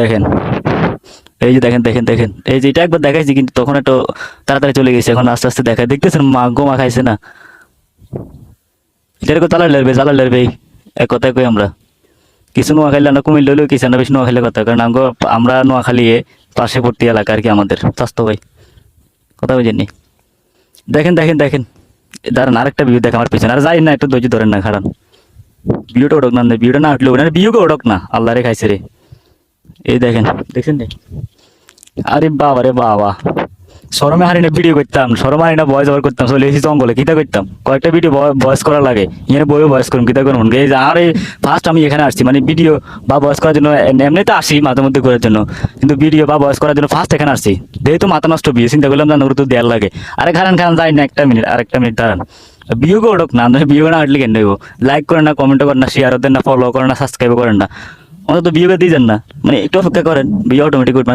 দেখেন, এই যে দেখেন দেখেন দেখেন, এই যে এটা একবার দেখাইছি কিন্তু তখন একটু তাড়াতাড়ি চলে গেছে, এখন আস্তে আস্তে দেখায়, দেখতেছেন মা গোমা খাইছে না, এটার কথা জ্বালা লেরবে, এক কথায় কই আমরা কিছু নোয়াখালী আমরা কুমিল্লা হলেও কিছু না বেশি নোয়াখালী কথা, কারণ আমরা নোয়াখালী পাশে পড়তি এলাকা আর কি, আমাদের স্বাস্থ্য ভাই কথা বুঝেননি। দেখেন দেখেন দেখেন, দাঁড়ান আরেকটা ভিউ দেখেন আমার পিছনে, আর যাই না একটু ধৈর্য ধরেন না, খারান ভিউটা ওঠক না, ভিউটা না উঠলে ওনার ভিউকে ওঠক না, আল্লাহ রে খাইছে রে। এই দেখেন, দেখছেন রে, আরে বাবা রে বাবা, শরমে হারি না ভিডিও করতাম, শরমে হারি না ভয়েস ওভার করতাম, চলে এসেছি জঙ্গলে কিতা করতাম, কয়েকটা ভিডিও ভয়েস করা লাগে, এখানে বইও ভয়েস করুন কিতা করুন, এই যে আর ফার্স্ট আমি এখানে আসছি, মানে ভিডিও বা ভয়েস করার জন্য, এমনিতে আসি মাঝে মধ্যে করার জন্য, কিন্তু ভিডিও বা ভয়েস করার জন্য ফার্স্ট এখানে আসছি, যেহেতু মাথা নষ্ট বিয়ে চিন্তা করলাম না তো দেয়ার লাগে। আরে খারান খান যাই না, একটা মিনিট, আরেকটা মিনিট দাঁড়ান, ভিউকে ওঠক না, আপনার ভিউ না উঠলে কেন নেব, লাইক করেন না, কমেন্ট করেন না, শেয়ার দেন না, ফলো করেন না, সাবস্ক্রাইব করেন না, অন্তত ভিউকে দিয়ে যান না, মানে একটু অপেক্ষা করেন, ভিউ অটোমেটিক উঠবে।